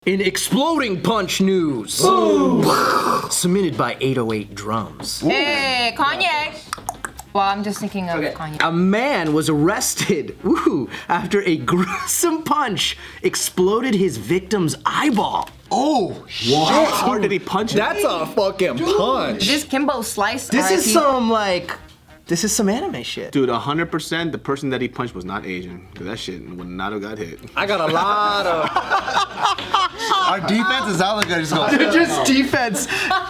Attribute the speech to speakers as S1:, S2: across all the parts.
S1: In exploding punch news, submitted by 808 Drums.
S2: Hey, Kanye. Well, I'm just thinking of Kanye.
S1: A man was arrested after a gruesome punch exploded his victim's eyeball.
S3: Oh, shit.
S4: How hard did he punch him?
S5: That's a fucking punch.
S2: This Kimbo slice.
S1: This is some this is some anime shit.
S4: Dude, 100% the person that he punched was not Asian. That shit would not have got hit.
S5: I got a lot of...
S3: Our defense is out like I just go.
S1: Just defense,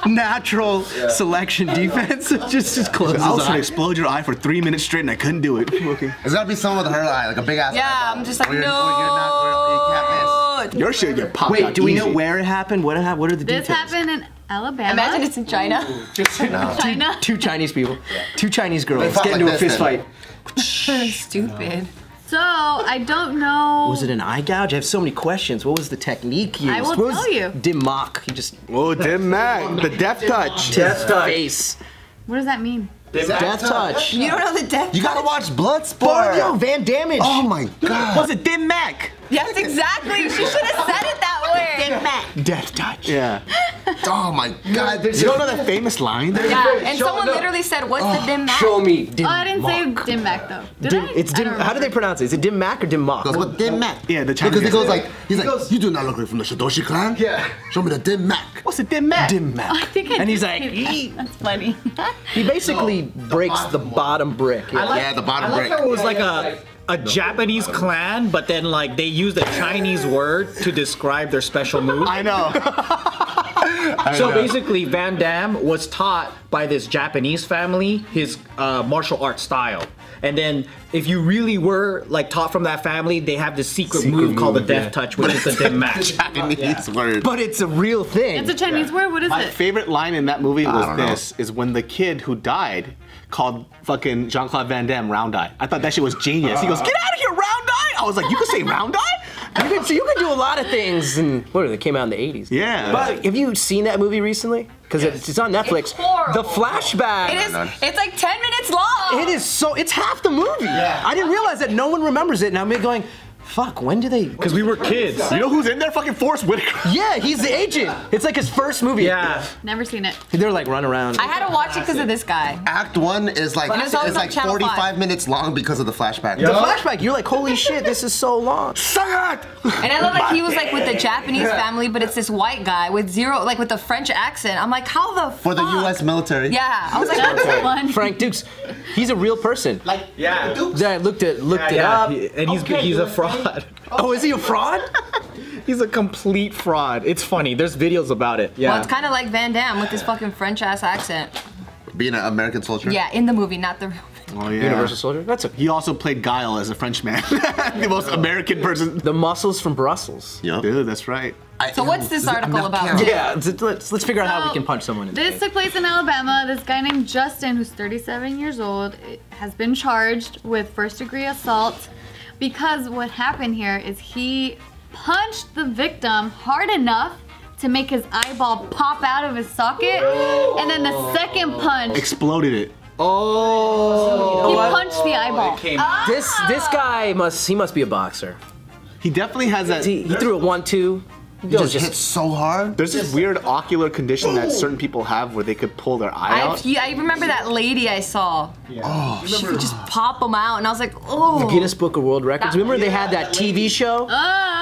S1: natural selection defense. just close.
S4: I was trying to explode your eye for 3 minutes straight and I couldn't do it. Okay.
S3: It's gotta be someone with her eye, like a big ass.
S2: Yeah,
S3: eyeball.
S2: I'm just like,
S3: Where
S2: no.
S3: you can't miss.
S4: Your shit get popped out
S1: Wait, do we know
S4: easy.
S1: where it happened? What are the details?
S6: This happened in Alabama.
S2: Imagine it's in China.
S6: China.
S1: Two Chinese people, two Chinese girls
S3: They fought
S1: get into
S3: like
S1: a fist
S3: this,
S1: fight.
S2: Stupid.
S6: So I don't know.
S1: Was it an eye gouge? I have so many questions. What was the technique used?
S6: I will
S1: What was
S6: tell you.
S1: Dimmock. He just
S4: Oh, Dim Mac, the death touch.
S1: death face.
S6: What does that mean?
S1: Death touch.
S2: You don't know the death.
S3: You gotta watch Bloodsport.
S1: Yo, Van Damage.
S3: Oh my god.
S4: Was it Dim Mac?
S2: Yes, exactly. She should have said it that way.
S1: Death touch.
S4: Yeah.
S3: Oh my god.
S4: You don't know that famous line?
S2: Yeah, and someone literally said, "What's the dim mat?"
S1: Show me Dim
S6: Oh, I didn't say Dim Mac though. Did I?
S1: It's Dim. How do they pronounce it? Is it Dim Mac or Dim Mock?
S3: Goes with Dim Mac.
S4: Yeah, the Chinese
S3: Because he
S4: guy.
S3: goes like, he's like, you do not look like from the Shidoshi clan.
S1: Yeah.
S3: Show me the Dim Mac.
S4: What's a Dim Mac?
S1: Dim Mac.
S6: I think I
S1: And he's
S6: did
S1: like,
S6: say that. That's funny.
S1: he basically breaks the bottom brick.
S3: Yeah, the bottom brick.
S5: It was like a Japanese clan, but then like they used a Chinese word to describe their special move.
S4: I know.
S5: So basically, Van Damme was taught by this Japanese family his martial arts style. And then, if you really were like taught from that family, they have this secret move called the death touch, which is the dim mat.
S3: Japanese word.
S1: But it's a real thing.
S6: It's a Chinese word. What is
S4: My
S6: it?
S4: favorite line in that movie
S3: don't
S4: was
S3: know.
S4: this, is when the kid who died called fucking Jean-Claude Van Damme Round Eye. I thought that shit was genius. He goes, get out of here, Round Eye! I was like, you can say Round Eye?
S1: You can do a lot of things, and they came out in the 80s.
S4: Yeah.
S1: But have you seen that movie recently? Because it's on Netflix.
S2: It's horrible.
S1: The flashback.
S2: It is. It's like 10 minutes long.
S1: It is so. It's half the movie. Yeah. I didn't realize that no one remembers it, and I'm going, fuck. When do they?
S5: Because we were kids.
S4: You know who's in there? Fucking Forrest Whitaker.
S1: Yeah, he's the agent. It's like his first movie.
S5: Yeah.
S6: Never seen it.
S1: They're like running around.
S2: I had to watch it because of this guy.
S3: Act 1 is like,
S2: But it's always
S3: it's
S2: on
S3: like
S2: Channel
S3: 45
S2: 5.
S3: minutes long because of the flashback.
S1: The flashback. You're like, holy shit, this is so long.
S4: Suck it!
S2: And I love that he was like with the Japanese family, but it's this white guy with zero, like with the French accent. I'm like, how the fuck?
S3: For the U.S. military.
S2: Yeah, I was like,
S6: That's fun.
S1: Frank Dukes, he's a real person.
S5: Yeah.
S1: I looked it
S5: Yeah,
S1: up.
S5: and he's a fraud.
S1: Oh, is he a fraud?
S5: He's a complete fraud. It's funny. There's videos about it. Yeah.
S2: well, it's kind of like Van Damme with this fucking French ass accent.
S3: Being an American soldier.
S2: Yeah, in the movie, not the real.
S4: Oh, yeah.
S1: Universal Soldier. That's
S4: He also played Guile as a Frenchman. The most American person.
S1: the muscles from Brussels.
S3: Yep.
S4: Dude, that's right.
S2: So what's this article about?
S1: Yeah, let's figure out how we can punch someone in the
S6: This
S1: face.
S6: took place in Alabama. This guy named Justin, who's 37 years old, has been charged with first-degree assault because what happened here is he punched the victim hard enough to make his eyeball pop out of his socket, and then the second punch,
S4: Exploded it.
S1: Oh.
S6: he punched the eyeball.
S1: This guy must be a boxer.
S4: He definitely has that.
S1: He threw a 1-2.
S3: He just hit so hard.
S4: There's this weird ocular condition that certain people have where they could pull their eye out.
S2: I remember that lady I saw.
S3: Oh,
S2: She could just pop them out, and I was like, oh.
S1: Guinness Book of World Records. Remember they had that TV show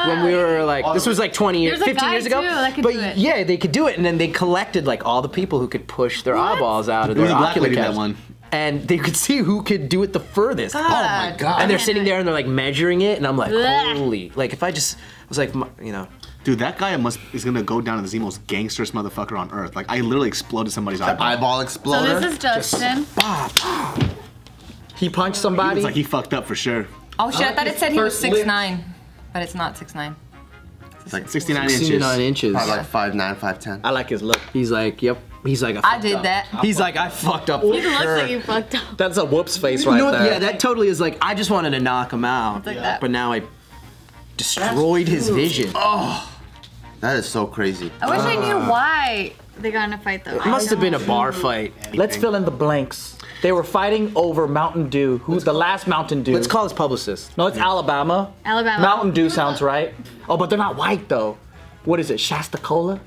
S1: when we were like, this was like 20 years,
S6: There's a
S1: 15
S6: guy,
S1: years ago.
S6: too, that could
S1: But
S6: do it.
S1: yeah, they could do it, and then they collected like all the people who could push their eyeballs out of
S4: There was
S1: their
S4: a black
S1: ocular
S4: lady that
S1: cavities.
S4: one.
S1: And they could see who could do it the furthest.
S3: oh my god.
S1: And they're sitting there and they're like measuring it, and I'm like,
S6: Blech.
S1: holy! Like if I was like, you know.
S4: Dude, that guy is gonna go down as the most gangsterest motherfucker on earth. Like, I literally exploded somebody's eyeball.
S3: Eyeball
S6: So
S3: exploder.
S6: this is Justin.
S5: He punched
S4: He
S5: somebody.
S4: was like, he fucked up for sure.
S2: Oh shit, I thought it said he was
S5: First lick.
S2: 6'9", but it's not 6'9".
S3: It's like
S4: 69 inches.
S1: 69 inches.
S3: probably like 5'9", 5'10".
S5: I like his look.
S1: He's like, yep. He's like,
S2: I did that.
S1: He's like, I fucked up.
S6: He looks like you fucked up.
S5: That's a whoops face
S1: You
S5: right
S1: know what?
S5: there.
S1: Yeah, that totally is like, I just wanted to knock him out,
S6: It's like that.
S1: but now I destroyed his vision.
S3: That is so crazy.
S6: I wish I knew why they got in a fight though.
S1: It must have been a bar fight.
S5: Let's fill in the blanks. They were fighting over Mountain Dew. Who's the last Mountain Dew?
S1: Let's call his publicist.
S5: No, it's Alabama.
S6: Alabama.
S5: Mountain Dew sounds right. Oh, but they're not white though. what is it, Shasta Cola?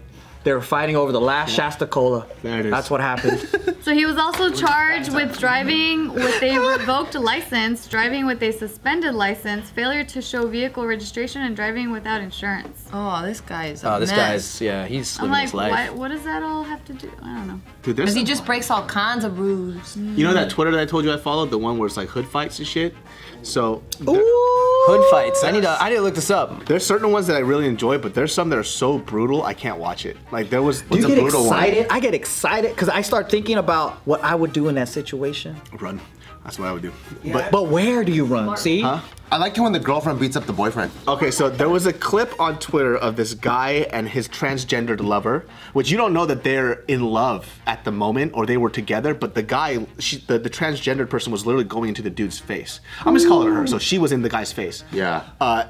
S5: They were fighting over the last Shasta Cola.
S4: There it is.
S5: That's what happened.
S6: So he was also charged with driving with a revoked license, driving with a suspended license, failure to show vehicle registration, and driving without insurance.
S2: Oh, this guy is a
S1: This
S2: mess.
S1: guy's, yeah, he's
S6: I'm
S1: living
S6: like,
S1: his life.
S6: what does that all have to do? I don't know.
S4: Dude, there's
S2: Because he
S4: some-
S2: just breaks all kinds of rules.
S4: You know that Twitter that I told you I followed, the one where it's like hood fights and shit. So
S1: Hood fights. I need to look this up.
S4: there's certain ones that I really enjoy, but there's some that are so brutal I can't watch it. Like there was
S5: Do you
S4: a
S5: get
S4: brutal
S5: excited? I get excited because I start thinking about what I would do in that situation.
S4: one. Run. That's what I would do.
S5: But where do you run? See?
S3: I like it when the girlfriend beats up the boyfriend.
S4: Okay, so there was a clip on Twitter of this guy and his transgendered lover, which you don't know that they're in love at the moment or they were together, but the guy, the transgendered person was literally going into the dude's face. I'm just calling her, so she was in the guy's face.
S3: Yeah.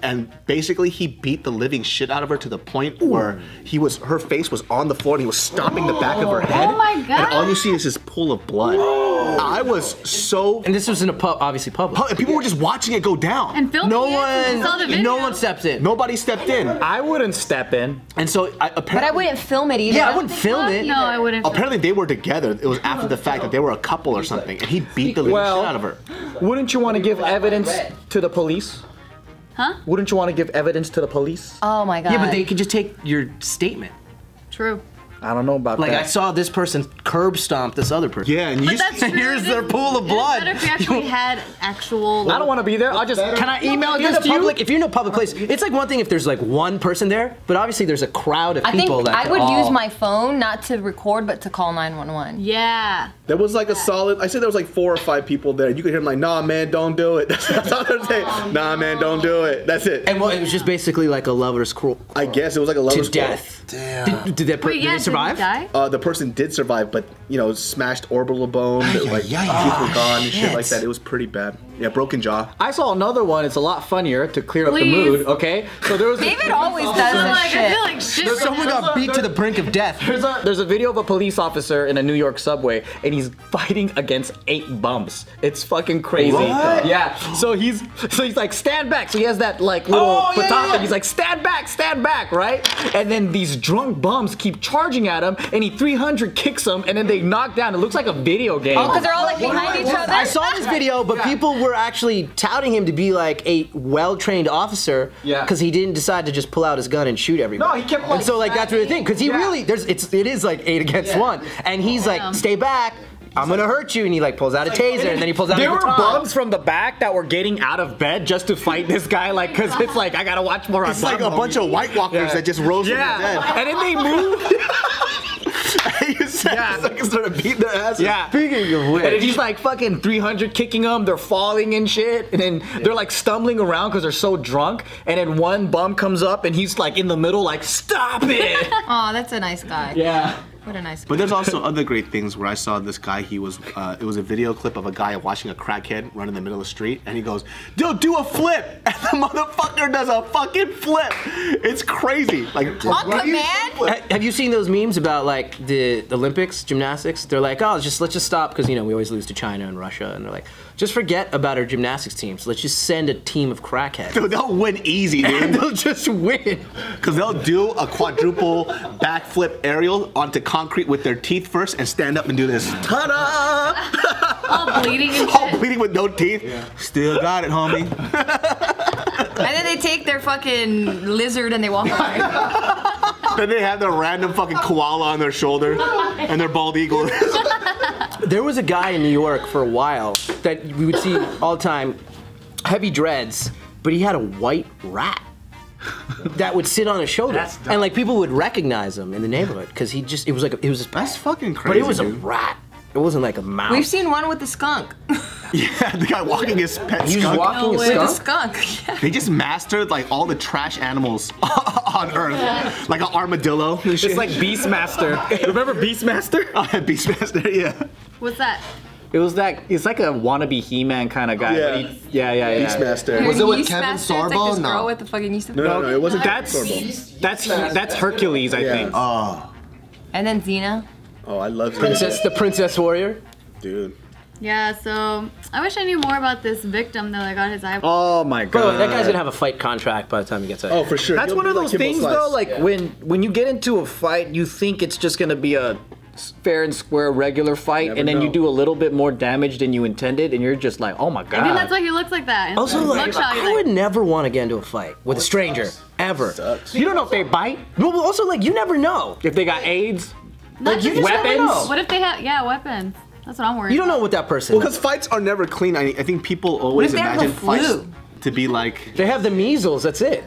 S4: And basically he beat the living shit out of her to the point where her face was on the floor and he was stomping the back of her head.
S6: Oh my God.
S4: And all you see is this pool of blood. I was so...
S1: And this was in a pub, obviously public.
S4: And people were just watching it go down.
S6: And filming
S1: No
S6: it, 'cause we saw the video.
S1: no one stepped in.
S4: Nobody stepped in.
S5: I wouldn't step in.
S4: And so apparently...
S2: But I wouldn't film it either.
S1: Yeah, I wouldn't film it.
S6: No, I wouldn't.
S4: Apparently they were together. It was after the fact that they were a couple or something, and he beat the living
S5: Well-
S4: shit out of her.
S5: Wouldn't you want to give evidence to the police?
S6: Huh?
S5: Wouldn't you want to give evidence to the police?
S2: Oh my god.
S1: Yeah, but they could just take your statement.
S6: True.
S5: I don't know about
S1: Like,
S5: that.
S1: I saw this person curb stomp this other person.
S4: Yeah, and you
S6: But that's true.
S1: Here's their pool of blood.
S6: Better if we actually had actual.
S5: I don't want to be there. I'll just.
S1: Can I email
S5: If you're
S1: this
S5: in
S1: to
S5: a
S1: you?
S5: public-
S1: If you're in a public place, it's like one thing if there's like one person there, but obviously there's a crowd of
S2: I think
S1: people that
S2: I would
S1: all...
S2: use my phone not to record, but to call 911.
S6: Yeah.
S4: there was like a solid. I said there was like 4 or 5 people there. You could hear them like, "Nah, man, don't do it." That's all they're saying. Nah, man, don't do it. That's it.
S1: And well, it was just basically like a lover's cruel
S4: I guess it was like a
S1: to
S4: lover's quarrel.
S1: death.
S3: Damn.
S1: Did that
S6: Wait, yeah,
S1: did they survive?
S6: Did he die?
S4: The person did survive, but smashed orbital bone, like teeth were gone and shit like that. It was pretty bad. Yeah, broken jaw.
S5: I saw another one. It's a lot funnier to clear up the
S6: Please.
S5: mood. Okay, so there was.
S2: David always does
S6: I'm
S2: this
S6: like, I
S2: shit.
S6: feel like shit. right
S1: Someone
S6: now.
S1: got beat to the brink of death.
S5: There's a video of a police officer in a New York subway, and he's fighting against 8 bums. It's fucking crazy.
S4: What?
S5: Yeah. So he's like, stand back. So he has that like little patata. He's like, stand back, right? And then these drunk bums keep charging at him, and he 300 kicks them, and then they knock down. It looks like a video game.
S2: Oh, because they're all like behind each other.
S1: I saw this video, but people were actually touting him to be like a well-trained officer.
S5: Yeah.
S1: Because he didn't decide to just pull out his gun and shoot everybody.
S5: No, he kept, like,
S1: And so like that's really the thing, because he
S5: Yeah.
S1: really it is like 8 against 1, and he's like, stay back. I'm gonna hurt you, and he like pulls out a taser, and then he pulls out.
S5: There
S1: a
S5: were
S1: baton.
S5: bums from the back that were getting out of bed just to fight this guy, like, cause it's like I gotta watch more.
S4: It's like a bunch of White Walkers that just rose from the
S5: Yeah,
S4: dead.
S5: and then they moved.
S4: You said
S5: Yeah.
S4: like started beating their asses.
S5: Yeah.
S1: Speaking of which,
S5: And then he's like fucking 300 kicking them, they're falling and shit, and then they're like stumbling around because they're so drunk, and then one bum comes up and he's like in the middle like, stop it!
S2: Oh, that's a nice guy.
S5: Yeah.
S2: What a nice guy.
S4: But there's also other great things where I saw this guy, it was a video clip of a guy watching a crackhead run in the middle of the street, and he goes, "Yo, do a flip!" And the motherfucker does a fucking flip. It's crazy. Like,
S2: On command?
S1: Have you seen those memes about like the Olympics gymnastics? They're like, oh, let's just stop because we always lose to China and Russia, and they're like, just forget about our gymnastics teams. Let's just send a team of crackheads.
S4: Dude, they'll win easy,
S1: And
S4: dude.
S1: they'll just win.
S4: Because they'll do a quadruple backflip aerial onto concrete with their teeth first and stand up and do this. Ta-da!
S6: All bleeding and
S4: All
S6: shit.
S4: bleeding with no teeth. Still got it, homie.
S2: And then they take their fucking lizard and they walk away.
S4: Then they have their random fucking koala on their shoulder and their bald eagle.
S1: There was a guy in New York for a while that we would see all the time, heavy dreads, but he had a white rat that would sit on his shoulder,
S5: That's dumb.
S1: and like people would recognize him in the neighborhood because it was his pet.
S4: That's fucking
S1: But
S4: crazy,
S1: it was a
S4: dude.
S1: rat. It wasn't like a mouse.
S2: We've seen one with the skunk.
S4: Yeah, the guy walking his pet
S1: He was
S4: skunk.
S1: walking
S6: No
S1: a
S6: way.
S2: The
S1: skunk.
S2: skunk. Yeah.
S4: They just mastered like all the trash animals on Earth, like an armadillo. And shit.
S5: It's like Beastmaster. Remember Beastmaster?
S4: Beastmaster, yeah.
S6: What's that?
S5: It's like a wannabe He-Man kind of guy.
S4: Yeah.
S5: But yeah.
S4: Beastmaster.
S3: Was it with
S2: Yeast
S3: Kevin
S2: master? It's
S3: Sorbo?
S2: Like this
S3: No.
S2: girl with the fucking yeast.
S4: No, it wasn't.
S5: That's Hercules, I think.
S4: Oh,
S2: And then Xena.
S4: I love
S1: The Princess Warrior.
S4: dude.
S6: Yeah, so I wish I knew more about this victim though that got his eye.
S5: Oh my
S1: By the way,
S5: god.
S1: that guy's gonna have a fight contract by the time he gets out.
S4: Oh, for sure.
S5: That's
S4: He'll
S5: one
S4: be
S5: of
S4: like
S5: those
S4: Kimbo
S5: things
S4: Slice.
S5: though, like when you get into a fight, you think it's just gonna be a fair and square regular fight,
S4: Never
S5: and then you
S4: know.
S5: do a little bit more damage than you intended, and you're just like, oh my god.
S6: I think that's why he looks like that. In
S1: Also,
S6: the
S1: like,
S6: mugshot, he's
S1: I would never want to get into a fight with a stranger ever.
S3: Sucks.
S1: You don't know if they bite. No, but also, like, you never know.
S5: if they got AIDS,
S6: Not
S1: you
S6: just
S1: just never know.
S6: What if they have, weapons? That's what I'm worried
S1: You don't know
S6: about.
S1: what that person.
S4: Because fights are never clean. I think people always
S2: if they have
S4: imagine
S2: the
S4: fights
S2: flu?
S4: to be like,
S1: They have the measles. That's it.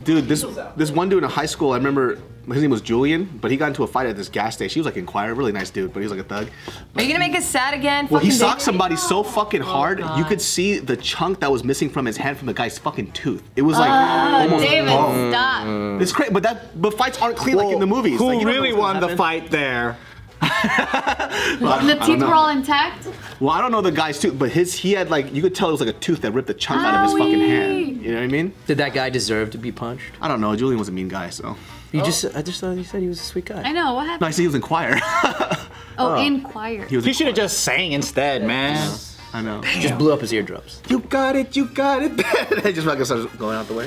S4: dude, this one dude in high school, I remember his name was Julian, but he got into a fight at this gas station. He was like in choir, really nice dude, but he was like a thug.
S2: Are you gonna make us sad again?
S4: Well, he
S2: Fucking
S4: socked
S2: baby?
S4: somebody so fucking hard, you could see the chunk that was missing from his hand from the guy's fucking tooth. It was like almost
S6: David,
S4: bone.
S6: stop.
S4: It's crazy, but fights aren't clean like in the movies.
S5: Who
S4: Like, you don't know
S5: really
S4: what's
S5: won
S4: gonna
S5: the
S4: happen.
S5: fight there?
S6: The teeth were all intact.
S4: Well, I don't know the guy's tooth, but he had like, you could tell it was like a tooth that ripped a chunk out of his fucking hand. You know what I mean?
S1: Did that guy deserve to be punched?
S4: I don't know. Julian was a mean guy, so.
S1: I just thought you said he was a sweet guy.
S6: I know, what
S4: No, I
S6: happened?
S4: said he was in choir.
S6: In choir.
S4: He was.
S5: He
S4: in
S5: should have
S4: choir.
S5: just sang instead, man.
S4: I know.
S1: Just blew up his eardrums.
S4: You got it, you got it. I just fucking started going out the way.